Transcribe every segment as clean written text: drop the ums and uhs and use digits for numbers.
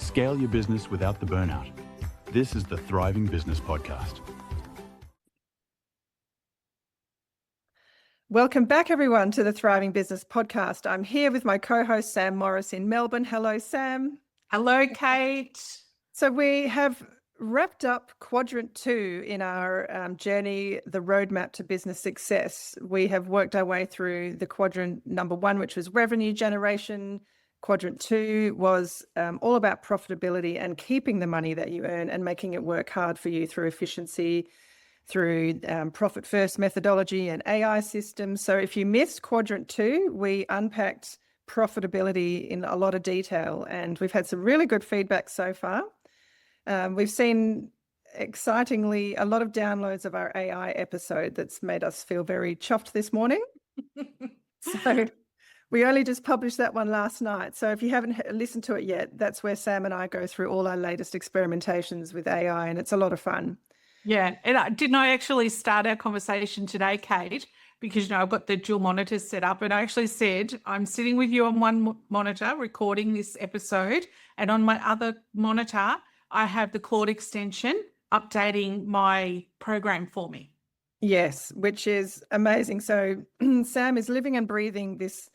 Scale your business without the burnout. This is the Thriving Business Podcast. Welcome back, everyone, to the Thriving Business Podcast. I'm here with my co-host, Sam Morris in Melbourne. Hello, Sam. Hello, Kate. So we have wrapped up Quadrant 2 in our journey, the roadmap to business success. We have worked our way through the quadrant number 1, which was revenue generation. Quadrant 2 was all about profitability and keeping the money that you earn and making it work hard for you through efficiency, through profit first methodology and AI systems. So if you missed Quadrant 2, we unpacked profitability in a lot of detail, and we've had some really good feedback so far. We've seen, excitingly, a lot of downloads of our AI episode that's made us feel very chuffed this morning. So we only just published that one last night. So if you haven't listened to it yet, that's where Sam and I go through all our latest experimentations with AI, and it's a lot of fun. Yeah, and didn't I actually start our conversation today, Kate? Because, I've got the dual monitors set up, and I actually said, I'm sitting with you on one monitor recording this episode, and on my other monitor, I have the Claude extension updating my program for me. Yes, which is amazing. So Sam is living and breathing this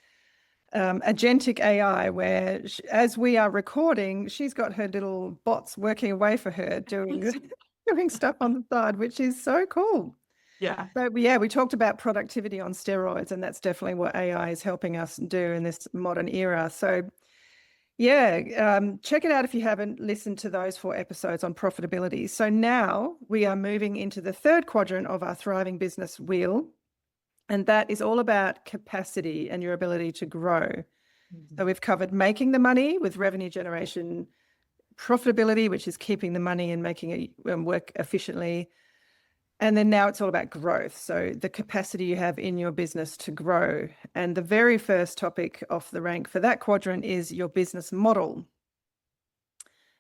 agentic AI where, as we are recording, she's got her little bots working away for her, doing stuff on the side, which is so cool. Yeah. So we talked about productivity on steroids, and that's definitely what AI is helping us do in this modern era. So check it out if you haven't listened to those 4 episodes on profitability. So now we are moving into the 3rd quadrant of our Thriving Business wheel, and that is all about capacity and your ability to grow. Mm-hmm. So we've covered making the money with revenue generation, profitability, which is keeping the money and making it work efficiently. And then now it's all about growth. So the capacity you have in your business to grow. And the very first topic off the rank for that quadrant is your business model.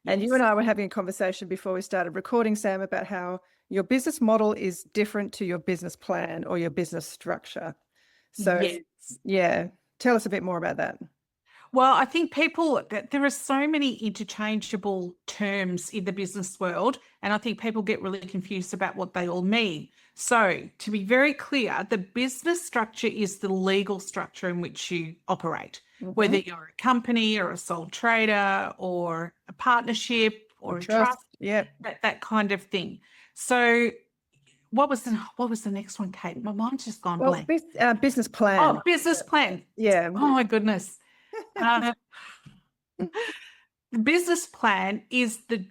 Yes. And you and I were having a conversation before we started recording, Sam, about how your business model is different to your business plan or your business structure. So tell us a bit more about that. Well, I think there are so many interchangeable terms in the business world, and I think people get really confused about what they all mean. So to be very clear, the business structure is the legal structure in which you operate, whether you're a company or a sole trader or a partnership or a trust, that kind of thing. So what was the next one, Kate? My mind's just gone blank. Business plan. Oh, business plan. Yeah. Oh, my goodness. The business plan is the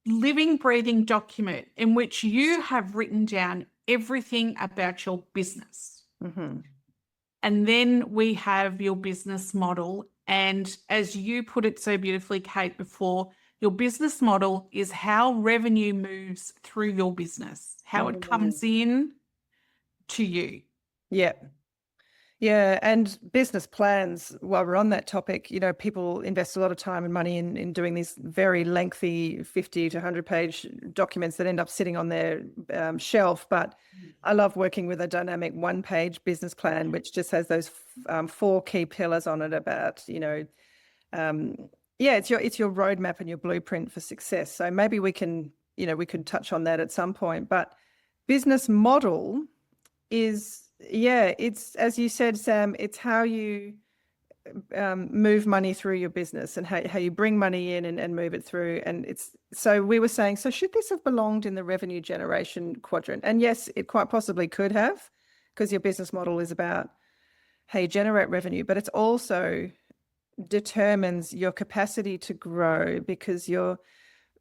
living, breathing document in which you have written down everything about your business. Mm-hmm. And then we have your business model. And as you put it so beautifully, Kate, before, your business model is how revenue moves through your business, how it comes in to you. Yeah. Yeah, and business plans, while we're on that topic, people invest a lot of time and money in doing these very lengthy 50 to 100-page documents that end up sitting on their shelf. But I love working with a dynamic 1-page business plan, which just has those 4 key pillars on it about, it's your roadmap and your blueprint for success. So maybe we can touch on that at some point. But business model is... it's, as you said, Sam, it's how you move money through your business and how you bring money in and move it through. And so we were saying, so should this have belonged in the revenue generation quadrant? And yes, it quite possibly could have, because your business model is about how you generate revenue, but it's also determines your capacity to grow, because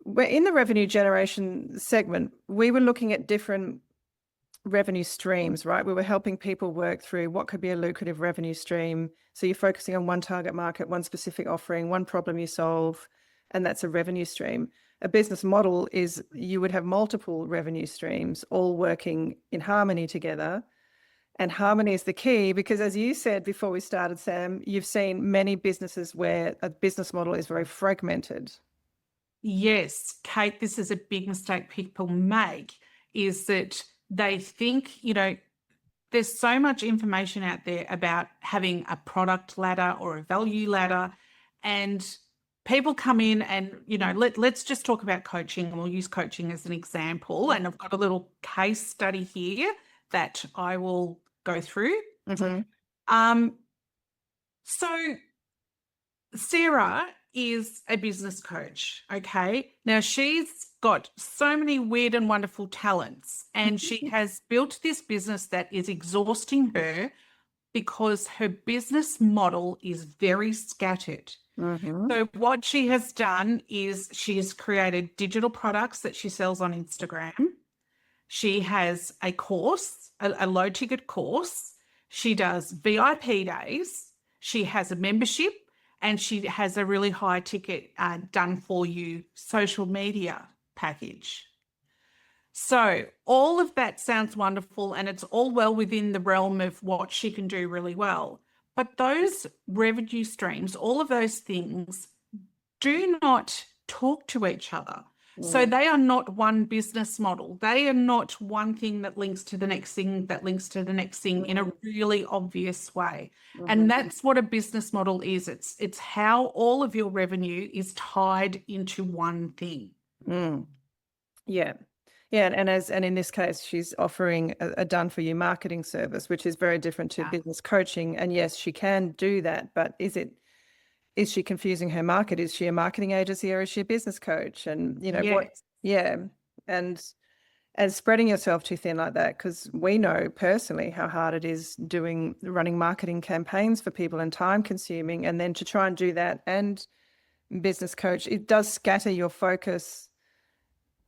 we're in the revenue generation segment. We were looking at different revenue streams, right? We were helping people work through what could be a lucrative revenue stream. So you're focusing on one target market, one specific offering, one problem you solve, and that's a revenue stream. A business model is you would have multiple revenue streams all working in harmony together. And harmony is the key, because as you said before we started, Sam, you've seen many businesses where a business model is very fragmented. Yes, Kate, this is a big mistake people make, is that they think, there's so much information out there about having a product ladder or a value ladder, and people come in and, let's just talk about coaching, and we'll use coaching as an example. And I've got a little case study here that I will go through. So Sarah is a business coach, okay? Now, she's got so many weird and wonderful talents, and she has built this business that is exhausting her because her business model is very scattered. So what she has done is she has created digital products that she sells on Instagram. She has a course, a low-ticket course. She does VIP days. She has a membership, and she has a really high-ticket done-for-you social media package. So all of that sounds wonderful, and it's all well within the realm of what she can do really well. But those revenue streams, all of those things do not talk to each other. So they are not one business model. They are not one thing that links to the next thing, that links to the next thing in a really obvious way. And that's what a business model is. It's how all of your revenue is tied into one thing. Yeah. Yeah, and in this case, she's offering a done-for-you marketing service, which is very different to business coaching. And yes, she can do that, but is she confusing her market? Is she a marketing agency or is she a business coach? And and spreading yourself too thin like that, because we know personally how hard it is running marketing campaigns for people and time consuming, and then to try and do that and business coach, it does scatter your focus.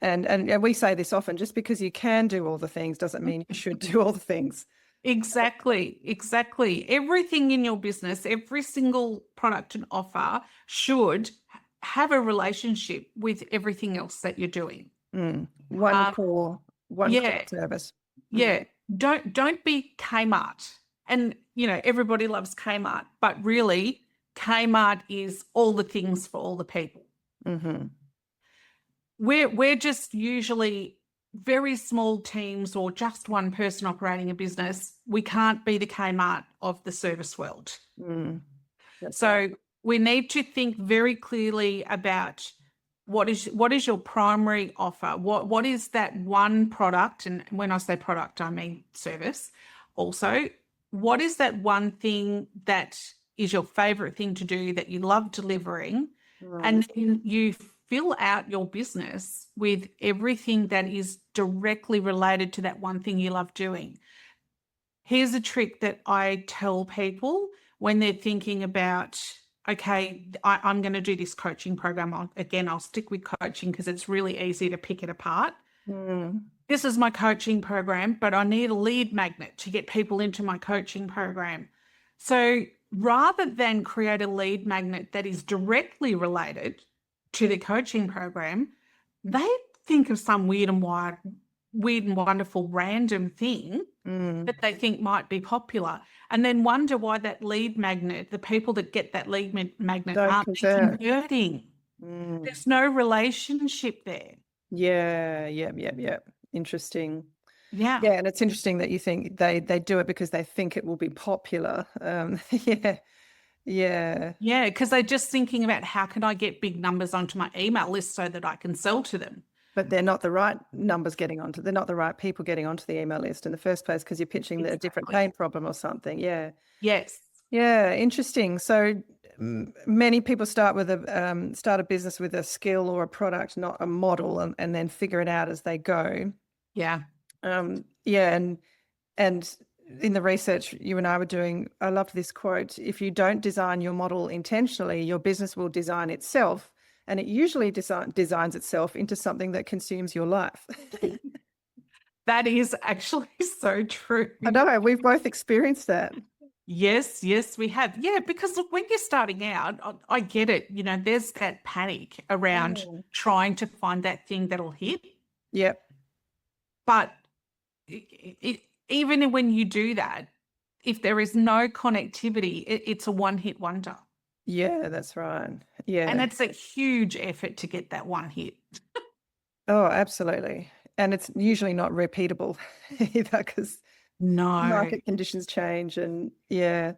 And we say this often, just because you can do all the things doesn't mean you should do all the things. Exactly. Everything in your business, every single product and offer should have a relationship with everything else that you're doing. One core service. Yeah. Don't be Kmart. And, everybody loves Kmart, but really Kmart is all the things for all the people. We're just usually very small teams or just one person operating a business. We can't be the Kmart of the service world. So we need to think very clearly about what is your primary offer? What is that one product? And when I say product, I mean service. Also, what is that one thing that is your favorite thing to do that you love delivering? And then you fill out your business with everything that is directly related to that one thing you love doing. Here's a trick that I tell people when they're thinking about, okay, I'm going to do this coaching program. I'll stick with coaching because it's really easy to pick it apart. This is my coaching program, but I need a lead magnet to get people into my coaching program. So rather than create a lead magnet that is directly related to the coaching program, they think of some weird and wonderful random thing that they think might be popular, and then wonder why that lead magnet, the people that get that lead magnet aren't converting. There's no relationship there. Yeah. Interesting. Yeah, and it's interesting that you think they do it because they think it will be popular. Yeah, because they're just thinking about how can I get big numbers onto my email list so that I can sell to them. But they're not the right numbers they're not the right people getting onto the email list in the first place, because you're pitching a different pain problem or something. Yes. Yeah, interesting. So many people start a business with a skill or a product, not a model, and then figure it out as they go. Yeah. And in the research you and I were doing, I loved this quote: if you don't design your model intentionally, your business will design itself, and it usually designs itself into something that consumes your life. That is actually so true. I know, we've both experienced that. Yes, we have. Yeah, because look, when you're starting out, I get it. There's that panic around trying to find that thing that'll hit. Yep. But even when you do that, if there is no connectivity, it's a one-hit wonder. Yeah, that's right. Yeah. And it's a huge effort to get that one hit. Oh, absolutely. And it's usually not repeatable either, because market conditions change. And Yeah.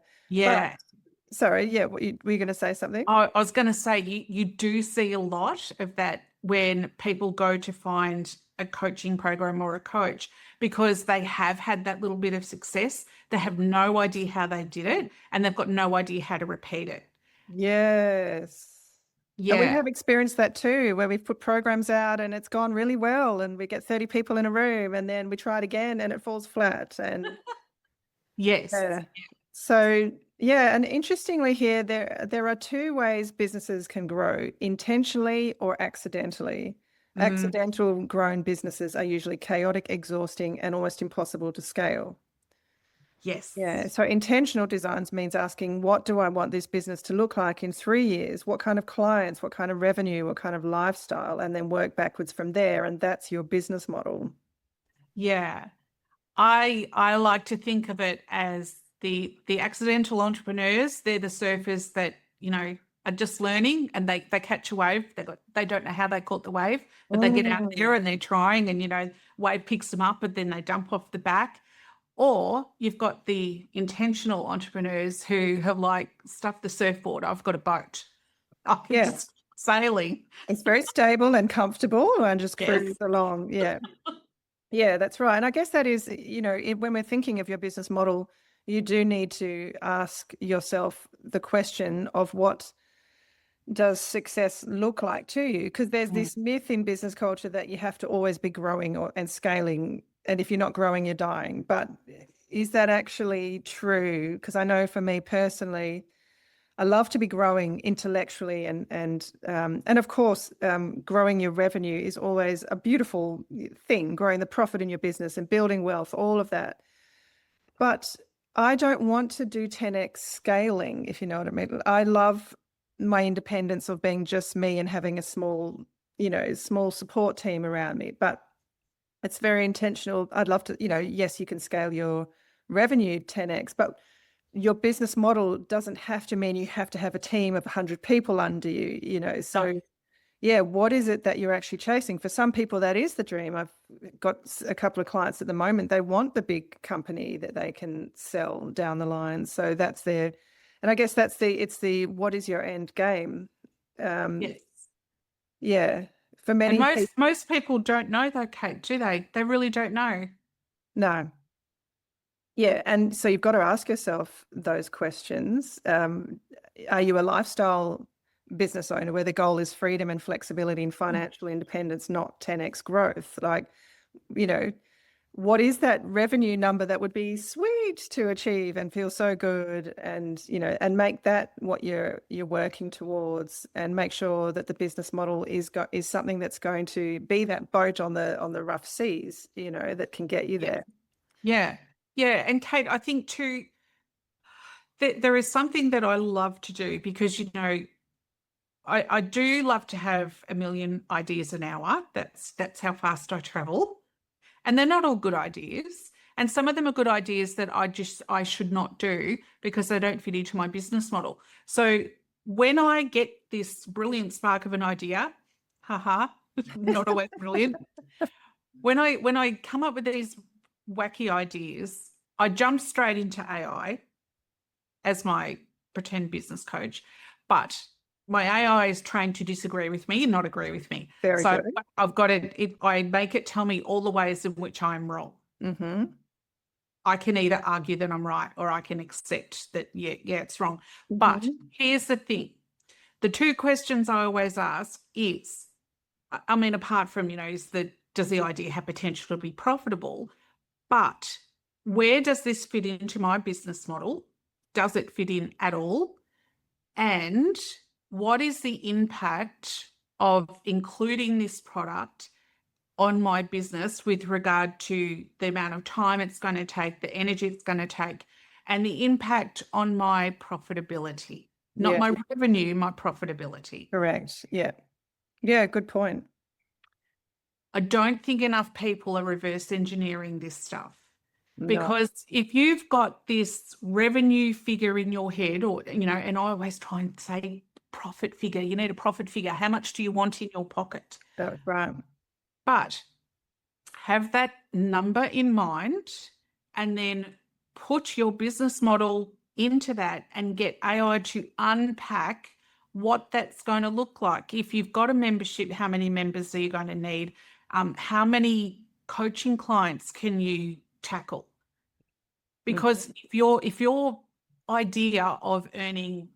Sorry, yeah, were you going to say something? I was going to say you do see a lot of that when people go to find a coaching program or a coach because they have had that little bit of success. They have no idea how they did it and they've got no idea how to repeat it. Yes. And we Yeah. have experienced that too, where we've put programs out and it's gone really well and we get 30 people in a room and then we try it again and it falls flat. And Yes. yeah. So yeah, and interestingly here, there are two ways businesses can grow, intentionally or accidentally. Accidental grown businesses are usually chaotic, exhausting, and almost impossible to scale. Yes. Yeah. So intentional designs means asking, what do I want this business to look like in 3 years? What kind of clients, what kind of revenue, what kind of lifestyle, and then work backwards from there. And that's your business model. Yeah. I like to think of it as the accidental entrepreneurs. They're the surfers that, are just learning and they catch a wave. They don't know how they caught the wave, but they get out there and they're trying and, wave picks them up and then they dump off the back. Or you've got the intentional entrepreneurs who have stuffed the surfboard. I've got a boat. I can Yeah. just sailing. It's very stable and comfortable and just cruise Yes. along. Yeah. Yeah, that's right. And I guess that is, when we're thinking of your business model, you do need to ask yourself the question of what does success look like to you? Because there's this myth in business culture that you have to always be growing and scaling. And if you're not growing, you're dying. But is that actually true? Because I know for me personally, I love to be growing intellectually and of course, growing your revenue is always a beautiful thing, growing the profit in your business and building wealth, all of that. But I don't want to do 10x scaling, if you know what I mean. I love my independence of being just me and having a small support team around me. But it's very intentional. I'd love to, yes, you can scale your revenue 10x, but your business model doesn't have to mean you have to have a team of 100 people under you, So, yeah, what is it that you're actually chasing? For some people, that is the dream. I've got a couple of clients at the moment. They want the big company that they can sell down the line. So that's their, and I guess it's the what is your end game? Yes. Yeah, for many And people, most people don't know though, Kate, do they? They really don't know. no. Yeah, and so you've got to ask yourself those questions. Are you a lifestyle business owner where the goal is freedom and flexibility and financial independence, not 10x growth? What is that revenue number that would be sweet to achieve and feel so good, and and make that what you're working towards, and make sure that the business model is something that's going to be that boat on the rough seas, that can get you there. Yeah. Yeah. And Kate, I think too, there is something that I love to do because, I do love to have a million ideas an hour. That's how fast I travel. And they're not all good ideas. And some of them are good ideas that I should not do because they don't fit into my business model. So when I get this brilliant spark of an idea, not always brilliant. When I come up with these wacky ideas, I jump straight into AI as my pretend business coach. But my AI is trained to disagree with me and not agree with me. Very So good. I've got I make it tell me all the ways in which I'm wrong. Mm-hmm. I can either argue that I'm right or I can accept that, yeah, it's wrong. But here's the thing. The two questions I always ask is, apart from, does the idea have potential to be profitable? But where does this fit into my business model? Does it fit in at all? And what is the impact of including this product on my business with regard to the amount of time it's going to take, the energy it's going to take, and the impact on my profitability? Not my revenue, my profitability. Correct. Yeah. Yeah, good point. I don't think enough people are reverse engineering this stuff. No. Because if you've got this revenue figure in your head, or, and I always try and say profit figure, you need a profit figure. How much do you want in your pocket? That's right. But have that number in mind and then put your business model into that and get AI to unpack what that's going to look like. If you've got a membership, how many members are you going to need? How many coaching clients can you tackle? Because if your idea of earning,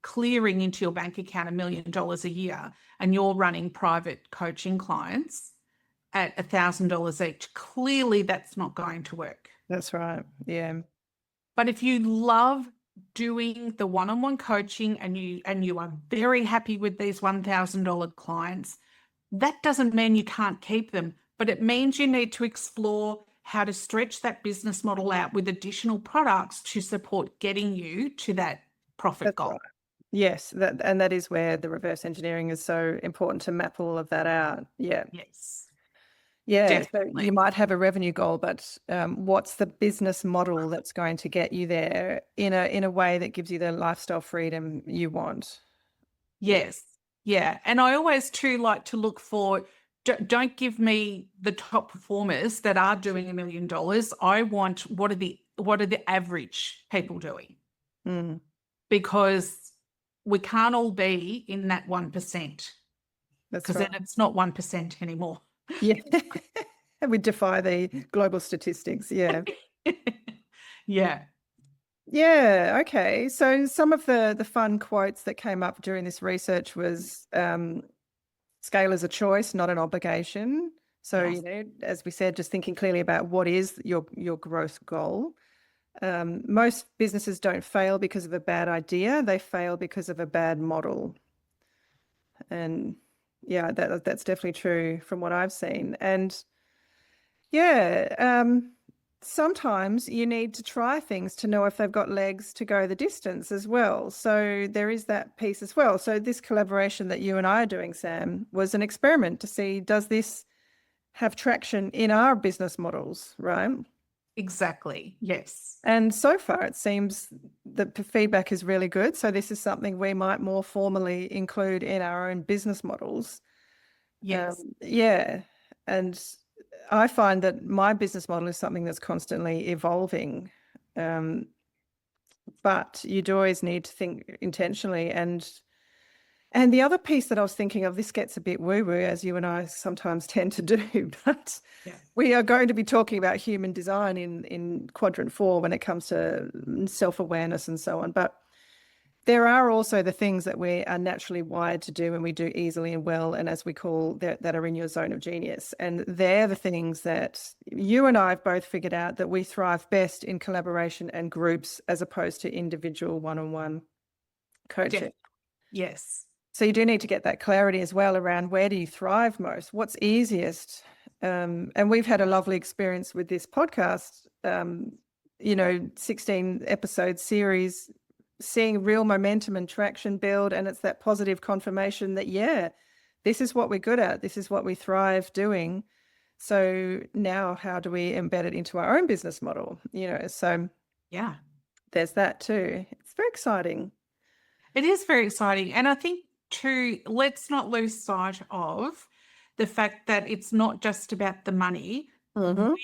clearing into your bank account $1 million a year, and you're running private coaching clients at $1,000 each, clearly that's not going to work. That's right. Yeah. But if you love doing the one-on-one coaching and you are very happy with these $1,000 clients, that doesn't mean you can't keep them, but it means you need to explore how to stretch that business model out with additional products to support getting you to that profit That's goal. right. Yes, that is where the reverse engineering is so important, to map all of that out. Yeah. Yes. Yeah, so Definitely. you might have a revenue goal, but what's the business model that's going to get you there in a way that gives you the lifestyle freedom you want? Yes. Yeah. And I always too like to look for, don't give me the top performers that are doing $1 million. I want what are the average people doing? Mm, Because we can't all be in that 1%, that's because right. then it's not 1% anymore. Yeah. We defy the global statistics. Yeah. Yeah. Yeah. Okay. So some of the fun quotes that came up during this research was scale is a choice, not an obligation. So, Yes. as we said, just thinking clearly about what is your growth goal. Most businesses don't fail because of a bad idea. They fail because of a bad model. And yeah, that's definitely true from what I've seen. And yeah, sometimes you need to try things to know if they've got legs to go the distance as well. So there is that piece as well. So this collaboration that you and I are doing, Sam, was an experiment to see, does this have traction in our business models, right? Exactly. Yes. And so far, it seems that the feedback is really good. So this is something we might more formally include in our own business models. Yes. Yeah. And I find that my business model is something that's constantly evolving. But you do always need to think intentionally. And the other piece that I was thinking of, this gets a bit woo-woo, as you and I sometimes tend to do, but Yeah. we are going to be talking about human design in Quadrant 4 when it comes to self-awareness and so on. But there are also the things that we are naturally wired to do and we do easily and well, and as we call that are in your zone of genius. And they're the things that you and I have both figured out that we thrive best in collaboration and groups as opposed to individual one-on-one coaching. Yes. So you do need to get that clarity as well around where do you thrive most, what's easiest. And we've had a lovely experience with this podcast, 16 episode series, seeing real momentum and traction build. And it's that positive confirmation that, yeah, this is what we're good at. This is what we thrive doing. So now how do we embed it into our own business model? So Yeah. there's that too. It's very exciting. It is very exciting. And I think too, let's not lose sight of the fact that it's not just about the money. Mm-hmm.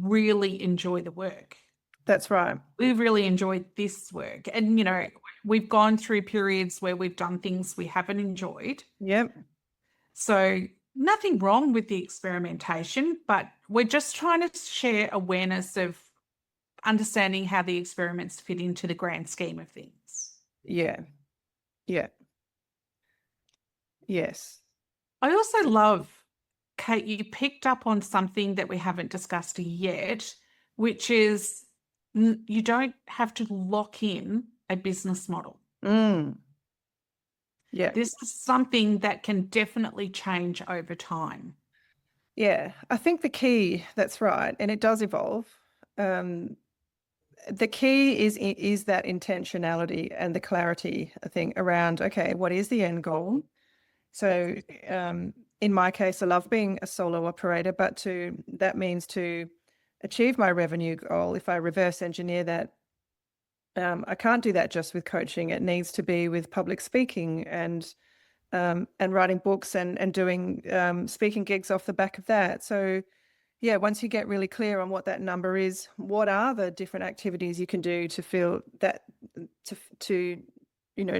We really enjoy the work. That's right. We really enjoyed this work. And, we've gone through periods where we've done things we haven't enjoyed. Yep. So nothing wrong with the experimentation, but we're just trying to share awareness of understanding how the experiments fit into the grand scheme of things. Yeah. Yeah. Yes. I also love, Kate, you picked up on something that we haven't discussed yet, which is you don't have to lock in a business model. Yeah. This is something that can definitely change over time. Yeah. I think the key, that's right, and it does evolve. The key is that intentionality and the clarity, I think, around, okay, what is the end goal? So in my case, I love being a solo operator, but that means to achieve my revenue goal, if I reverse engineer that, I can't do that just with coaching. It needs to be with public speaking and writing books and doing speaking gigs off the back of that. So yeah, once you get really clear on what that number is, what are the different activities you can do to feel that to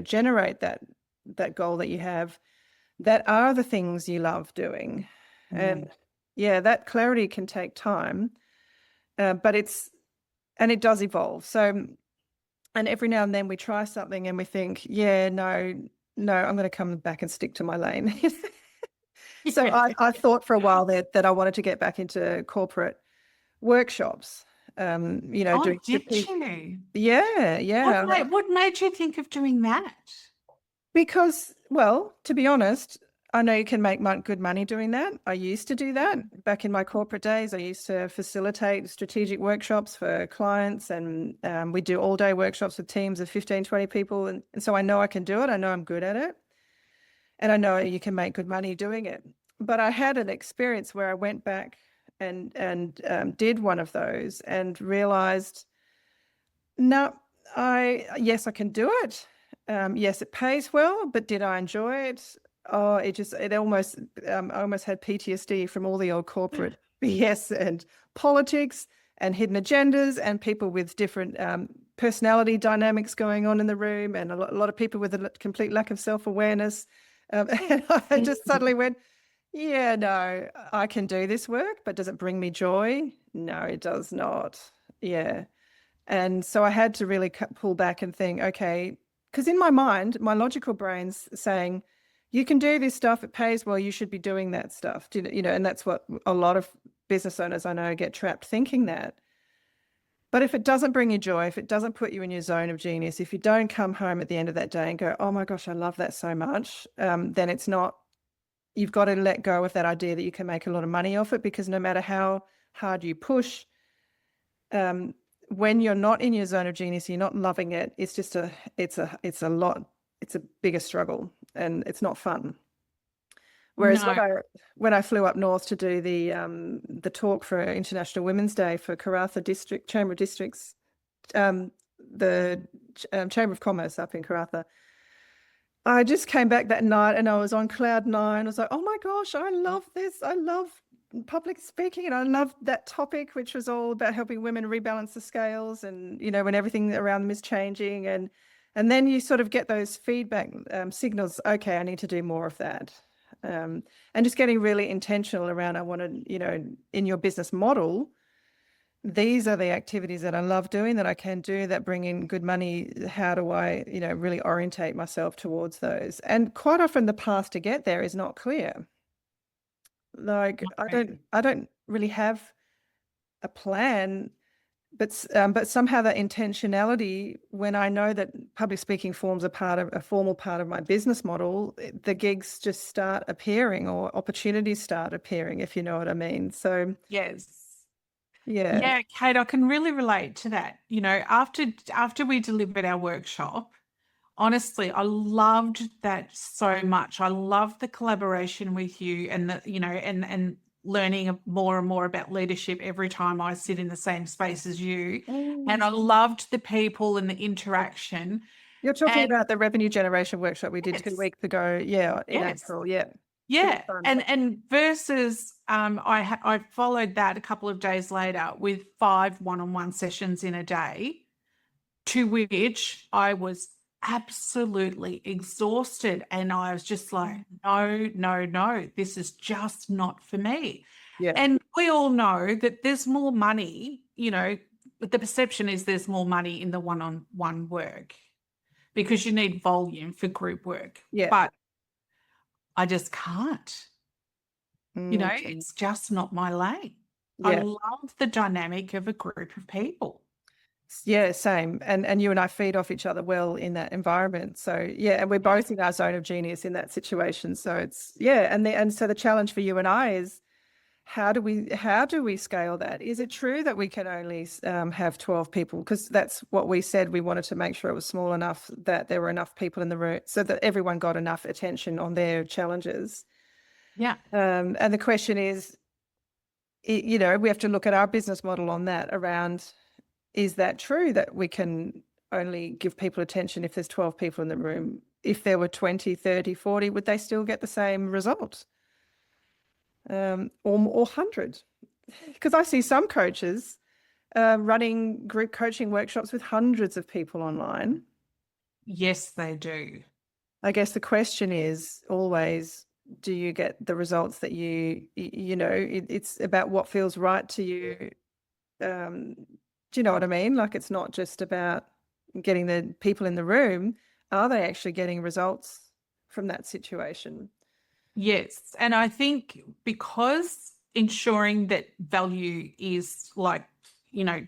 generate that goal that you have, that are the things you love doing. And that clarity can take time, but it does evolve. So, and every now and then we try something and we think, no, I'm going to come back and stick to my lane. So I thought for a while that I wanted to get back into corporate workshops. Doing did you? Yeah. What made you think of doing that? Because, well, to be honest, I know you can make good money doing that. I used to do that back in my corporate days. I used to facilitate strategic workshops for clients, and we do all-day workshops with teams of 15, 20 people. And so I know I can do it. I know I'm good at it. And I know you can make good money doing it. But I had an experience where I went back and did one of those and realized, no, yes, I can do it. Yes, it pays well, but did I enjoy it? Oh, I almost had PTSD from all the old corporate BS and politics and hidden agendas and people with different personality dynamics going on in the room, and a lot of people with a complete lack of self-awareness. And I just suddenly went, no, I can do this work, but does it bring me joy? No, it does not. Yeah. And so I had to really pull back and think, okay, because in my mind, my logical brain's saying, you can do this stuff, it pays well, you should be doing that stuff. And that's what a lot of business owners I know get trapped thinking that. But if it doesn't bring you joy, if it doesn't put you in your zone of genius, if you don't come home at the end of that day and go, oh my gosh, I love that so much, then it's not, you've got to let go of that idea that you can make a lot of money off it, because no matter how hard you push, when you're not in your zone of genius, you're not loving it, it's just it's a bigger struggle, and it's not fun. Whereas when I flew up north to do the talk for International Women's Day for Karratha District, Chamber of Districts, the Chamber of Commerce up in Karratha, I just came back that night and I was on cloud nine. I was like, oh my gosh, I love this. I love public speaking, and I loved that topic, which was all about helping women rebalance the scales, and when everything around them is changing, and then you sort of get those feedback signals. Okay, I need to do more of that, and just getting really intentional around, I want to, in your business model, these are the activities that I love doing, that I can do, that bring in good money. How do I, really orientate myself towards those? And quite often the path to get there is not clear. Like, I don't really have a plan, but somehow that intentionality, when I know that public speaking forms a formal part of my business model, the gigs just start appearing, or opportunities start appearing, if you know what I mean. So yes. Yeah, Kate, I can really relate to that. After we delivered our workshop, honestly, I loved that so much. I loved the collaboration with you, and and learning more and more about leadership every time I sit in the same space as you. And I loved the people and the interaction. You're talking about the revenue generation workshop we did 2 weeks ago. Yeah, in April. Yeah. Yeah, and versus I followed that a couple of days later with 5 one-on-one sessions in a day, to which I was absolutely exhausted, and I was just like, no, this is just not for me. Yeah. And we all know that there's more money, but the perception is there's more money in the one-on-one work, because you need volume for group work. Yeah. But I just can't. It's just not my lane. Yeah. I love the dynamic of a group of people. Yeah, same. And you and I feed off each other well in that environment. So yeah, and we're both in our zone of genius in that situation. So it's and so the challenge for you and I is, how do we scale that? Is it true that we can only have 12 people? Because that's what we said. We wanted to make sure it was small enough that there were enough people in the room so that everyone got enough attention on their challenges. Yeah. And the question is, we have to look at our business model on that around, is that true that we can only give people attention if there's 12 people in the room? If there were 20, 30, 40, would they still get the same result? Or 100? Because I see some coaches running group coaching workshops with hundreds of people online. Yes, they do. I guess the question is always, do you get the results that it's about what feels right to you. Do you know what I mean? Like, it's not just about getting the people in the room. Are they actually getting results from that situation? Yes. And I think because ensuring that value is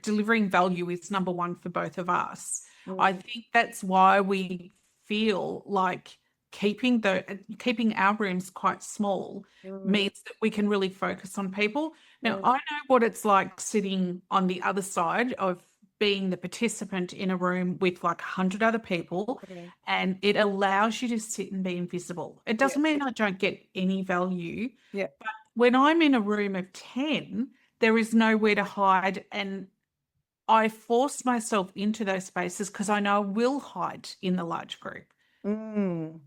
delivering value is number one for both of us. I think that's why we feel like keeping our rooms quite small means that we can really focus on people. Now, I know what it's like sitting on the other side of being the participant in a room with like 100 other people, and it allows you to sit and be invisible. It doesn't mean I don't get any value. Yeah. But when I'm in a room of 10, there is nowhere to hide, and I force myself into those spaces because I know I will hide in the large group. And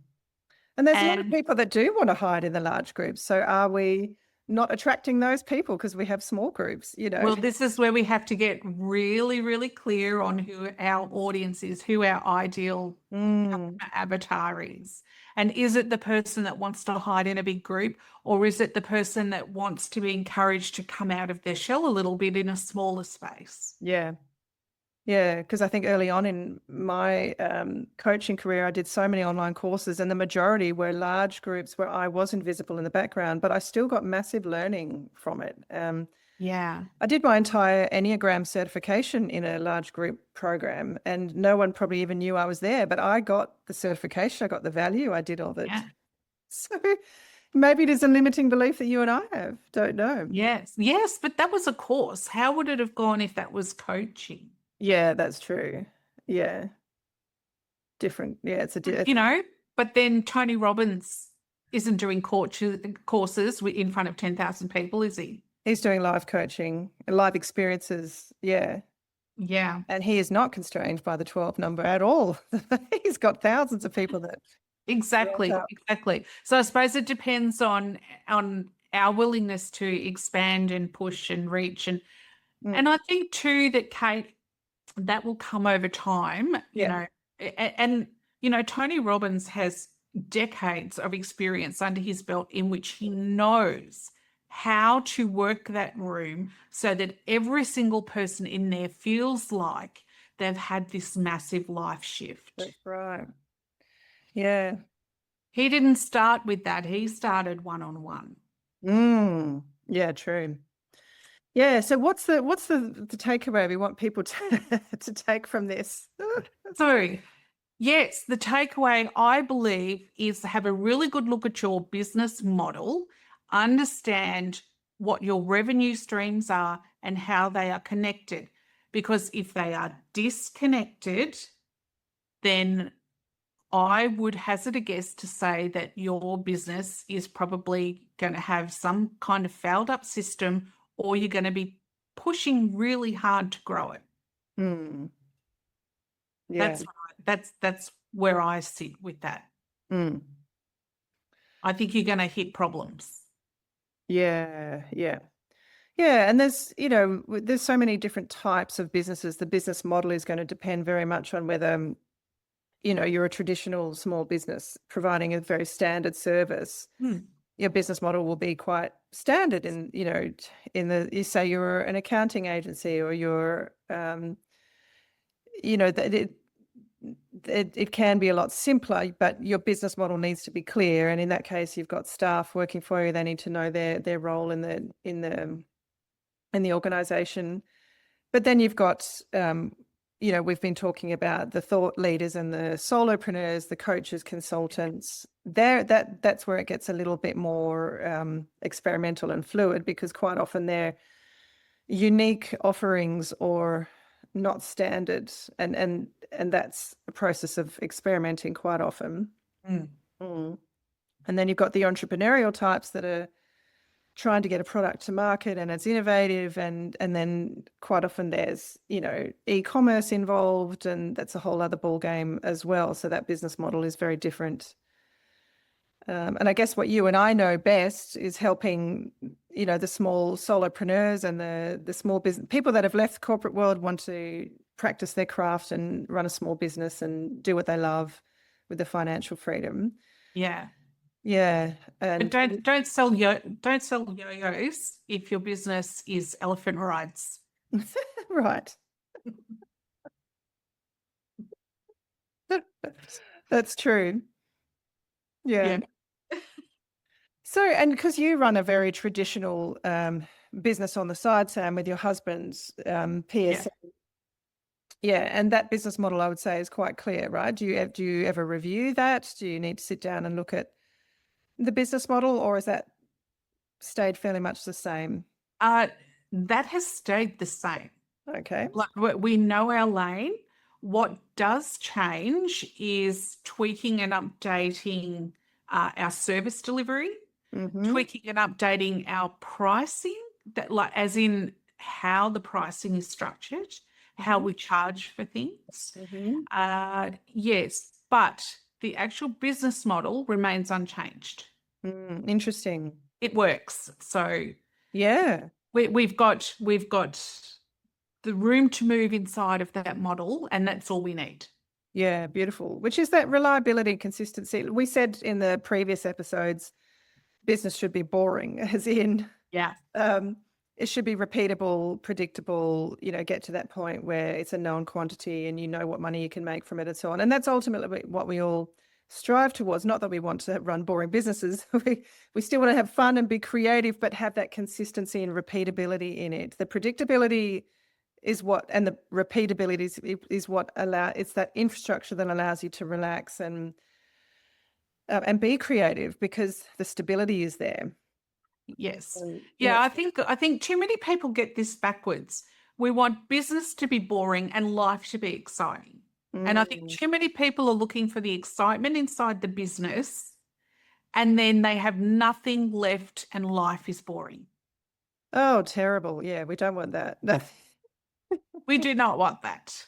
there's a lot of people that do want to hide in the large groups. So are we not attracting those people because we have small groups, Well, this is where we have to get really, really clear on who our audience is, who our ideal avatar is. And is it the person that wants to hide in a big group, or is it the person that wants to be encouraged to come out of their shell a little bit in a smaller space? Yeah. Yeah, because I think early on in my coaching career, I did so many online courses, and the majority were large groups where I was invisible in the background, but I still got massive learning from it. Yeah. I did my entire Enneagram certification in a large group program, and no one probably even knew I was there, but I got the certification, I got the value, I did all that. Yeah. So maybe it is a limiting belief that you and I have. Don't know. Yes. Yes, but that was a course. How would it have gone if that was coaching? Yeah, that's true. Yeah. Different. Yeah, But then Tony Robbins isn't doing courses in front of 10,000 people, is he? He's doing live coaching, live experiences. Yeah. Yeah. And he is not constrained by the 12 number at all. He's got thousands of people that. Exactly. So I suppose it depends on our willingness to expand and push and reach. And I think too that, Kate, that will come over time, Tony Robbins has decades of experience under his belt in which he knows how to work that room so that every single person in there feels like they've had this massive life shift. That's right. Yeah. He didn't start with that. He started one-on-one. Yeah, true. Yeah. So what's the takeaway we want people to take from this? So, yes, the takeaway, I believe, is to have a really good look at your business model, understand what your revenue streams are and how they are connected. Because if they are disconnected, then I would hazard a guess to say that your business is probably going to have some kind of failed up system, or you're going to be pushing really hard to grow it. Yeah. That's where I sit with that. I think you're going to hit problems. Yeah. And there's so many different types of businesses. The business model is going to depend very much on whether you're a traditional small business providing a very standard service. Your business model will be quite standard you say you're an accounting agency, or you're it can be a lot simpler, but your business model needs to be clear. And in that case, you've got staff working for you. They need to know their role in the organization. But then you've got we've been talking about the thought leaders and the solopreneurs, the coaches, consultants. That's where it gets a little bit more experimental and fluid, because quite often they're unique offerings or not standard, and that's a process of experimenting quite often. And then you've got the entrepreneurial types that are trying to get a product to market, and it's innovative, and then quite often there's e-commerce involved, and that's a whole other ball game as well. So that business model is very different. And I guess what you and I know best is helping you know, the small solopreneurs and the small business people that have left the corporate world want to practice their craft and run a small business and do what they love with the financial freedom. Yeah. Yeah. But And don't sell yo-yos if your business is elephant rides. right. That's true. Yeah. So, and because you run a very traditional business on the side, Sam, with your husband's PSC. Yeah, and that business model, I would say, is quite clear, right? Do you ever review that? Do you need to sit down and look at the business model, or has that stayed fairly much the same? That has stayed the same. Okay. Like we know our lane. What does change is tweaking and updating our service delivery, tweaking and updating our pricing, that like as in how the pricing is structured, how we charge for things. Yes, but the actual business model remains unchanged. Interesting. It works. So Yeah. we've got the room to move inside of that model, and that's all we need. Yeah, beautiful. Which is that reliability, consistency. We said in the previous episodes, business should be boring, as in, Yeah. it should be repeatable, predictable, you know, get to that point where it's a known quantity and you know what money you can make from it and so on. And that's ultimately what we all strive towards. Not that we want to run boring businesses. We still want to have fun and be creative, but have that consistency and repeatability in it. The predictability is what, and the repeatability is what it's that infrastructure that allows you to relax and be creative, because the stability is there. Yes. So, Yeah, I think too many people get this backwards. We want business to be boring and life to be exciting. And I think too many people are looking for the excitement inside the business, and then they have nothing left and life is boring. Oh, terrible. Yeah, we don't want that. No. We do not want that.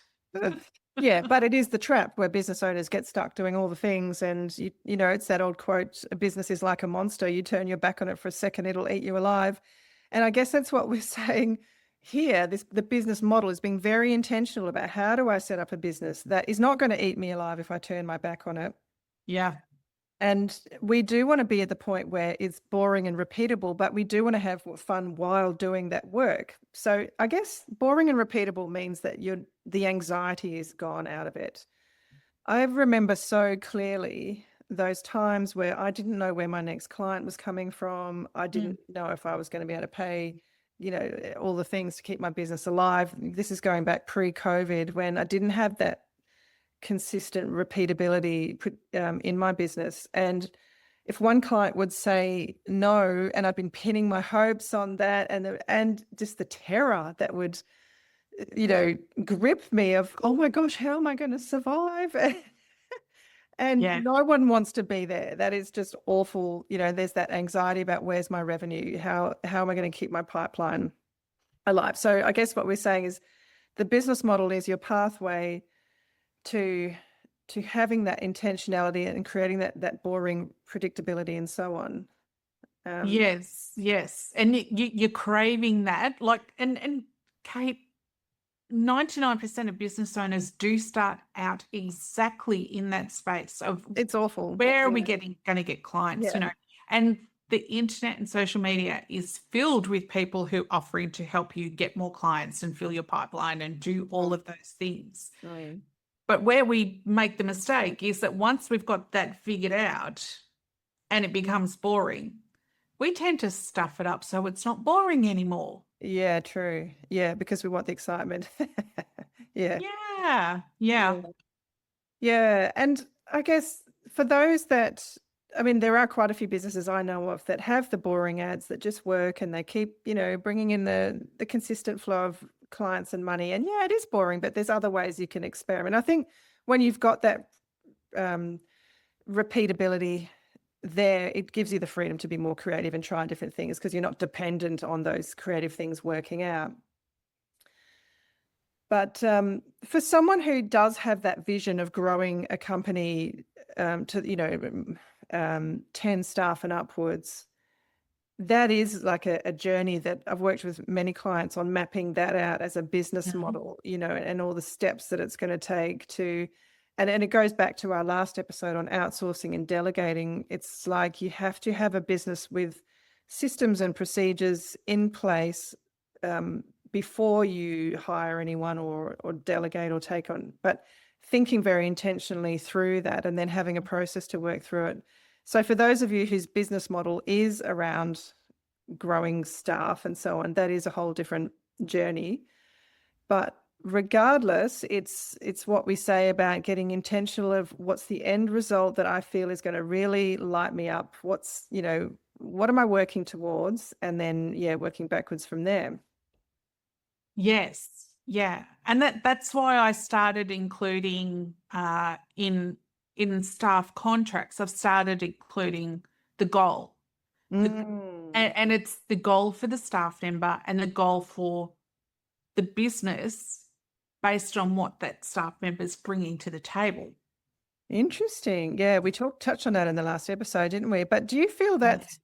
Yeah, but it is the trap where business owners get stuck doing all the things. And, you know, it's that old quote, a business is like a monster. You turn your back on it for a second, it'll eat you alive. And I guess that's what we're saying here. The business model is being very intentional about how do I set up a business that is not going to eat me alive if I turn my back on it. Yeah. And we do want to be at the point where it's boring and repeatable, but we do want to have fun while doing that work. So I guess boring and repeatable means that the anxiety is gone out of it. I remember so clearly those times where I didn't know where my next client was coming from. I didn't know if I was going to be able to pay, you know, all the things to keep my business alive. This is going back pre-COVID, when I didn't have that consistent repeatability in my business. And if one client would say no, and I've been pinning my hopes on that, and just the terror that would, you know, grip me of, oh my gosh, how am I going to survive? And no one wants to be there. That is just awful. You know, there's that anxiety about where's my revenue? How am I going to keep my pipeline alive? So I guess what we're saying is the business model is your pathway to having that intentionality and creating that boring predictability and so on. Yes. And you're craving that. Like, and Kate, 99% of business owners do start out exactly in that space of it's awful. Where are we going to get clients, you know? And the internet and social media is filled with people who are offering to help you get more clients and fill your pipeline and do all of those things. But where we make the mistake is that once we've got that figured out and it becomes boring, we tend to stuff it up so it's not boring anymore. Yeah, true. Yeah, because we want the excitement. Yeah. And I guess for those that, I mean, there are quite a few businesses I know of that have the boring ads that just work, and they keep, you know, bringing in the consistent flow of clients and money. And yeah, it is boring, but there's other ways you can experiment. I think when you've got that repeatability there, it gives you the freedom to be more creative and try different things, because you're not dependent on those creative things working out. But for someone who does have that vision of growing a company to, you know, 10 staff and upwards, that is like a journey that I've worked with many clients on, mapping that out as a business model, and all the steps that it's going to take to, and it goes back to our last episode on outsourcing and delegating. It's like you have to have a business with systems and procedures in place before you hire anyone or delegate or take on, but thinking very intentionally through that and then having a process to work through it. So for those of you whose business model is around growing staff and so on, that is a whole different journey. But regardless, it's what we say about getting intentional of what's the end result that I feel is going to really light me up. What am I working towards? And then, working backwards from there. Yes. Yeah. And that's why I started including in staff contracts, I've started including the goal. And it's the goal for the staff member and the goal for the business based on what that staff member is bringing to the table. Interesting. Yeah, we touched on that in the last episode, didn't we? But do you feel that's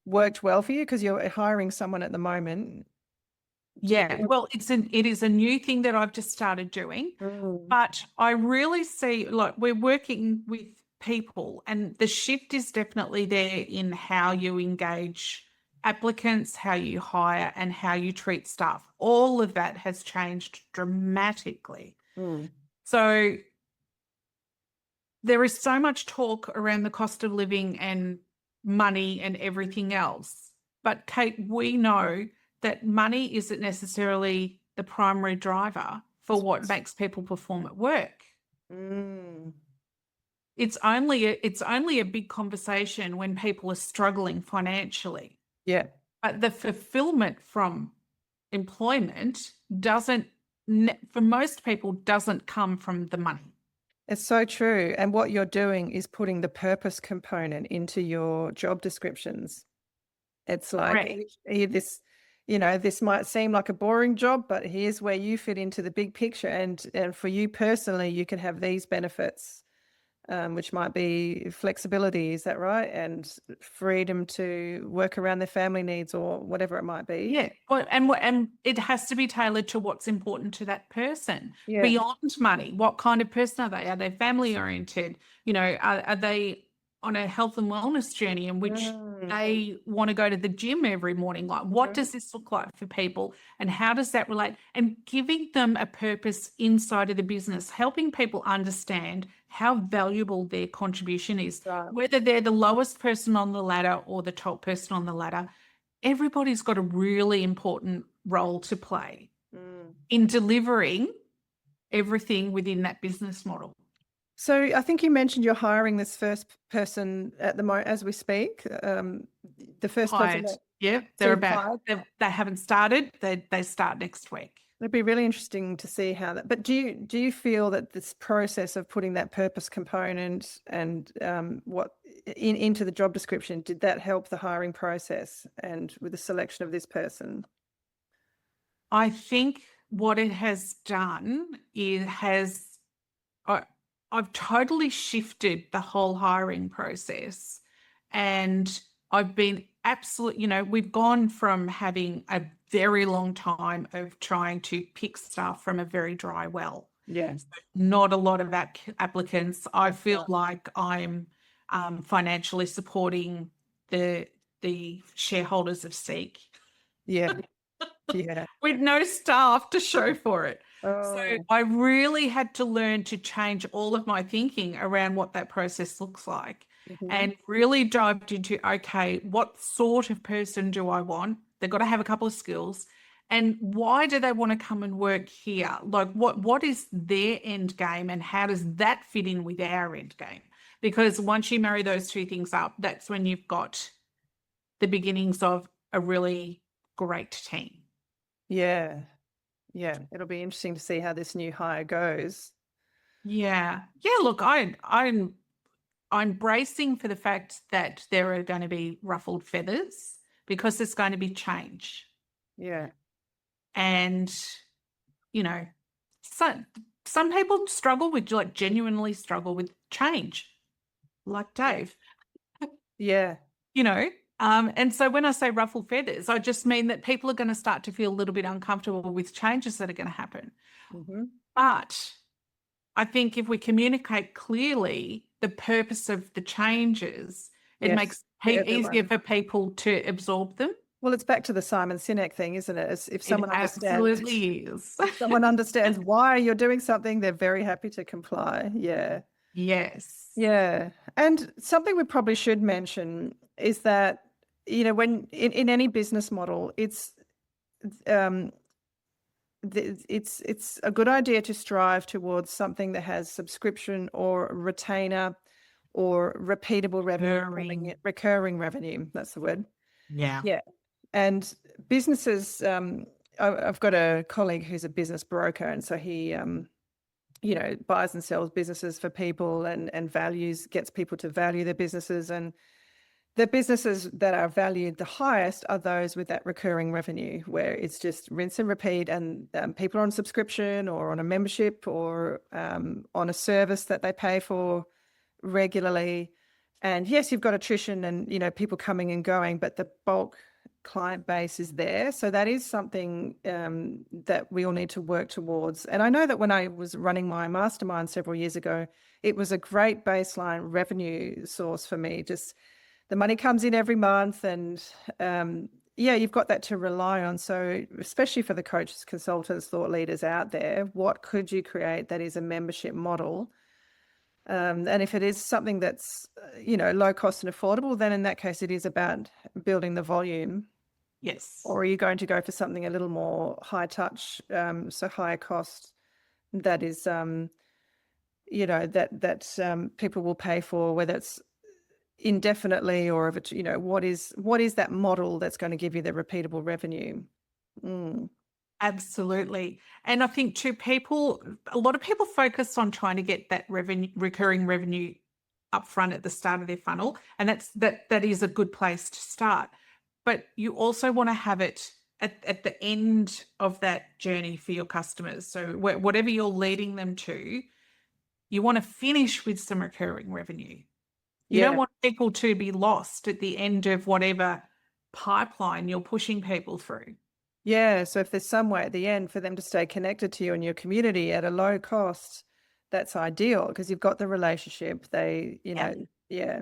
worked well for you because you're hiring someone at the moment? Yeah, well, it is a new thing that I've just started doing, but I really see, like, we're working with people and the shift is definitely there in how you engage applicants, how you hire, and how you treat staff. All of that has changed dramatically. So there is so much talk around the cost of living and money and everything else. But Kate, we know that money isn't necessarily the primary driver for what makes people perform at work. It's only a big conversation when people are struggling financially. Yeah. But the fulfillment from employment for most people, doesn't come from the money. It's so true. And what you're doing is putting the purpose component into your job descriptions. It's like this might seem like a boring job, but here's where you fit into the big picture. And for you personally, you can have these benefits, which might be flexibility, is that right? And freedom to work around their family needs or whatever it might be. Yeah. Well, and it has to be tailored to what's important to that person. Beyond money. What kind of person are they? Are they family oriented? Are they on a health and wellness journey in which they want to go to the gym every morning? Like, what does this look like for people and how does that relate? And giving them a purpose inside of the business, helping people understand how valuable their contribution is, whether they're the lowest person on the ladder or the top person on the ladder. Everybody's got a really important role to play in delivering everything within that business model. So I think you mentioned you're hiring this first person at the moment as we speak. The first person. They're about. They haven't started. They start next week. It'd be really interesting to see how that. But do you feel that this process of putting that purpose component and into the job description, did that help the hiring process and with the selection of this person? I think what it has done I've totally shifted the whole hiring process, and I've been we've gone from having a very long time of trying to pick staff from a very dry well. Yes. Not a lot of applicants. I feel like I'm financially supporting the shareholders of Seek. Yeah. Yeah. With no staff to show for it. So I really had to learn to change all of my thinking around what that process looks like and really dived into, okay, what sort of person do I want? They've got to have a couple of skills. And why do they want to come and work here? Like, what is their end game and how does that fit in with our end game? Because once you marry those two things up, that's when you've got the beginnings of a really great team. Yeah. Yeah. It'll be interesting to see how this new hire goes. Yeah. Yeah. Look, I'm bracing for the fact that there are going to be ruffled feathers because there's going to be change. Yeah. And, some people genuinely struggle with change, like Dave. Yeah. And so when I say ruffle feathers, I just mean that people are going to start to feel a little bit uncomfortable with changes that are going to happen. Mm-hmm. But I think if we communicate clearly the purpose of the changes, it Yes, makes for it easier everyone. for people to absorb them. Well, it's back to the Simon Sinek thing, isn't it? If It someone understands, absolutely is. if someone understands why you're doing something, they're very happy to comply. Yeah. Yes. Yeah. And something we probably should mention is that, when in any business model, um, it's a good idea to strive towards something that has subscription or retainer or repeatable revenue, recurring revenue. That's the word. Yeah. Yeah. And businesses, I've got a colleague who's a business broker, and so he, buys and sells businesses for people and gets people to value their businesses. And the businesses that are valued the highest are those with that recurring revenue, where it's just rinse and repeat, and people are on subscription or on a membership or on a service that they pay for regularly. And yes, you've got attrition and, people coming and going, but the bulk client base is there. So that is something that we all need to work towards. And I know that when I was running my mastermind several years ago, it was a great baseline revenue source for me. Just the money comes in every month, and you've got that to rely on. So especially for the coaches, consultants, thought leaders out there, what could you create that is a membership model? And if it is something that's, low cost and affordable, then in that case, it is about building the volume. Yes. Or are you going to go for something a little more high touch, so higher cost, that is, that people will pay for, whether it's indefinitely or if it's, what is that model that's going to give you the repeatable revenue? Absolutely. And I think too, a lot of people focus on trying to get that recurring revenue up front at the start of their funnel. And that is a good place to start. But you also want to have it at the end of that journey for your customers. So whatever you're leading them to, you want to finish with some recurring revenue. You don't want people to be lost at the end of whatever pipeline you're pushing people through. Yeah. So if there's some way at the end for them to stay connected to you and your community at a low cost, that's ideal because you've got the relationship. They, yeah.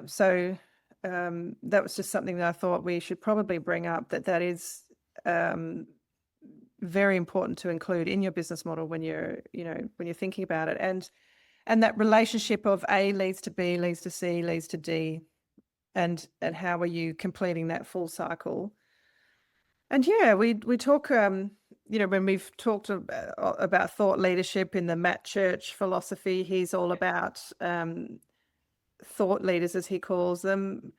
So that was just something that I thought we should probably bring up, that is very important to include in your business model when you're thinking about it. And that relationship of A leads to B, leads to C, leads to D, and how are you completing that full cycle? And we talk, when we've talked about thought leadership in the Matt Church philosophy, he's all about thought leaders, as he calls them,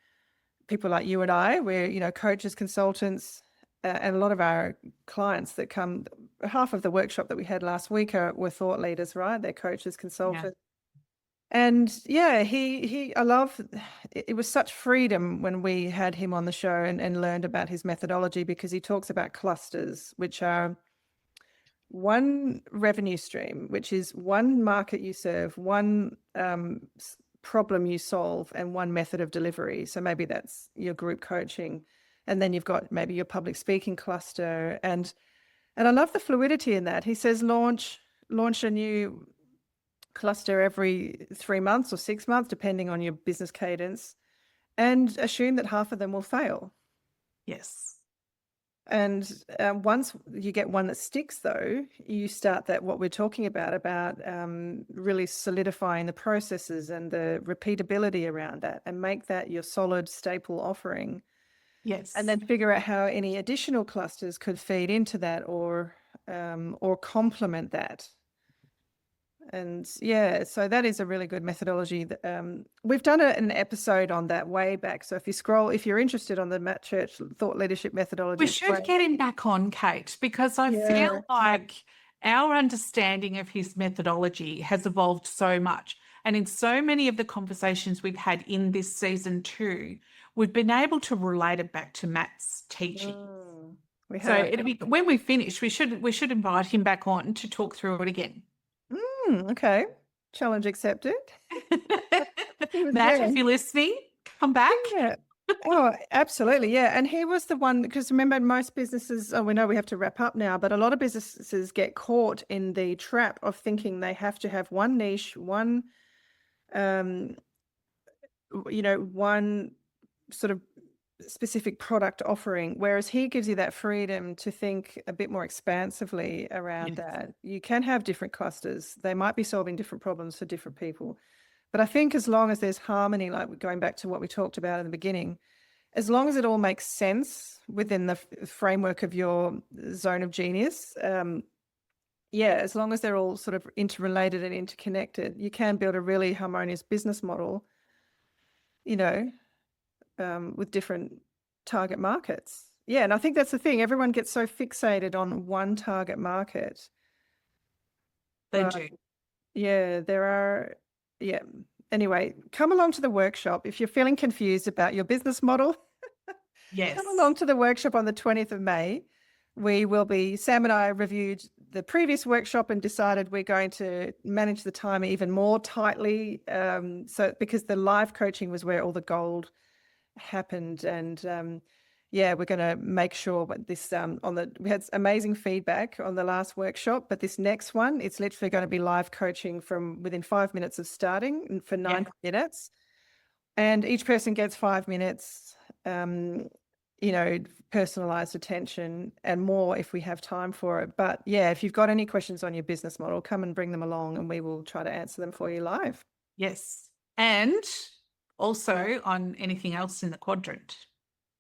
people like you and I, we're, coaches, consultants, and a lot of our clients that come, half of the workshop that we had last week were thought leaders, right? They're coaches, consultants. Yeah. And I love, it was such freedom when we had him on the show and learned about his methodology, because he talks about clusters, which are one revenue stream, which is one market you serve, one problem you solve, and one method of delivery. So maybe that's your group coaching. And then you've got maybe your public speaking cluster. And I love the fluidity in that. He says, launch a new cluster every 3 months or 6 months, depending on your business cadence, and assume that half of them will fail. Yes. And once you get one that sticks, though, you start what we're talking about really solidifying the processes and the repeatability around that, and make that your solid staple offering. Yes. And then figure out how any additional clusters could feed into that or complement that. And so that is a really good methodology. We've done an episode on that way back. So if you're interested on the Matt Church thought leadership methodology, we should get him back on, Kate, because I feel like our understanding of his methodology has evolved so much. And in so many of the conversations we've had in this season 2, we've been able to relate it back to Matt's teaching. So it'll be, when we finish, we should invite him back on to talk through it again. Okay. Challenge accepted. Matt, if you're listening, come back. Yeah. Oh, absolutely. Yeah. And he was the one, because remember, most businesses, we know we have to wrap up now, but a lot of businesses get caught in the trap of thinking they have to have one niche, um, one sort of specific product offering, whereas he gives you that freedom to think a bit more expansively around Yes. that. You can have different clusters. They might be solving different problems for different people. But I think as long as there's harmony, like going back to what we talked about in the beginning, as long as it all makes sense within the framework of your zone of genius, as long as they're all sort of interrelated and interconnected, you can build a really harmonious business model, with different target markets. Yeah, and I think that's the thing. Everyone gets so fixated on one target market. They But do. yeah, Anyway, come along to the workshop. If you're feeling confused about your business model, Yes. come along to the workshop on the 20th of May. Sam and I reviewed the previous workshop and decided we're going to manage the time even more tightly. Because the live coaching was where all the gold happened, and we're going to make sure that this we had amazing feedback on the last workshop, but this next one, it's literally going to be live coaching from within 5 minutes of starting and for 90 minutes, and each person gets 5 minutes, personalized attention and more if we have time for it. But yeah, if you've got any questions on your business model, come and bring them along and we will try to answer them for you live. Yes. And also on anything else in the quadrant.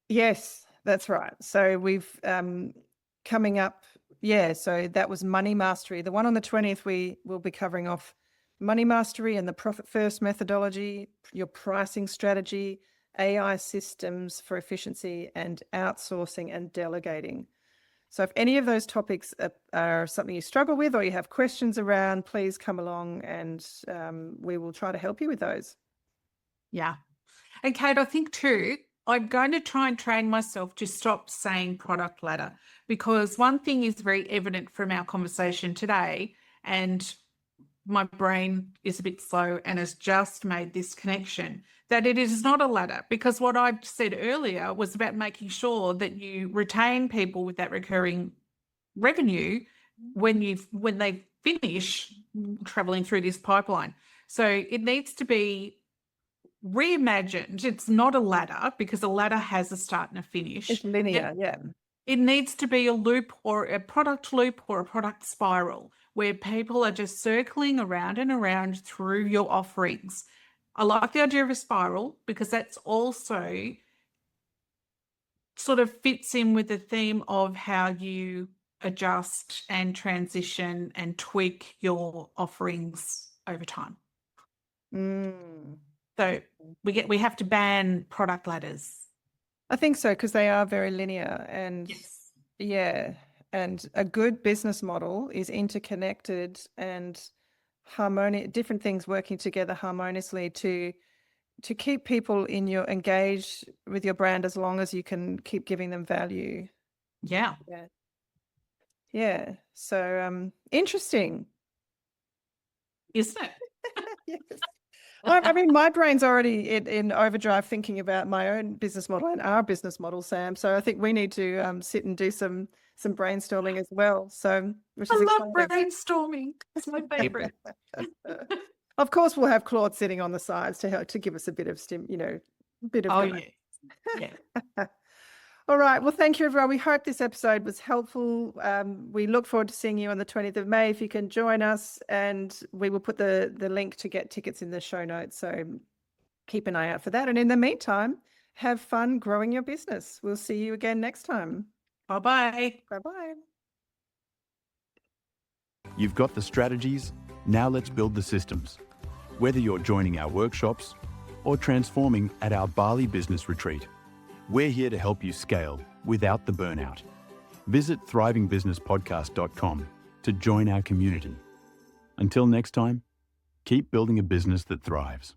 Yes, that's right. So we've coming up, so that was money mastery. The one on the 20th, we will be covering off money mastery and the profit first methodology, your pricing strategy, AI systems for efficiency, and outsourcing and delegating. So if any of those topics are something you struggle with or you have questions around, please come along and we will try to help you with those. Yeah. And Kate, I think too, I'm going to try and train myself to stop saying product ladder, because one thing is very evident from our conversation today, and my brain is a bit slow and has just made this connection, that it is not a ladder, because what I said earlier was about making sure that you retain people with that recurring revenue when they finish traveling through this pipeline. So it needs to be reimagined. It's not a ladder, because a ladder has a start and a finish. It's linear, yeah. It needs to be a loop or a product loop or a product spiral where people are just circling around and around through your offerings. I like the idea of a spiral because that's also sort of fits in with the theme of how you adjust and transition and tweak your offerings over time. So we have to ban product ladders. I think so, because they are very linear, and Yes. yeah, and a good business model is interconnected and harmonious, different things working together harmoniously to keep people engaged with your brand as long as you can keep giving them value. Yeah. Yeah. So interesting. Isn't it? Yes. I mean, my brain's already in overdrive thinking about my own business model and our business model, Sam. So I think we need to sit and do some brainstorming as well. So, which is I love exciting. brainstorming. It's my favorite. Of course, we'll have Claude sitting on the sides to help to give us a bit of bit of. Oh, guidance. yeah. All right. Well, thank you, everyone. We hope this episode was helpful. We look forward to seeing you on the 20th of May if you can join us, and we will put the link to get tickets in the show notes. So keep an eye out for that. And in the meantime, have fun growing your business. We'll see you again next time. Bye-bye. Bye-bye. You've got the strategies, now let's build the systems. Whether you're joining our workshops or transforming at our Bali Business Retreat, we're here to help you scale without the burnout. Visit thrivingbusinesspodcast.com to join our community. Until next time, keep building a business that thrives.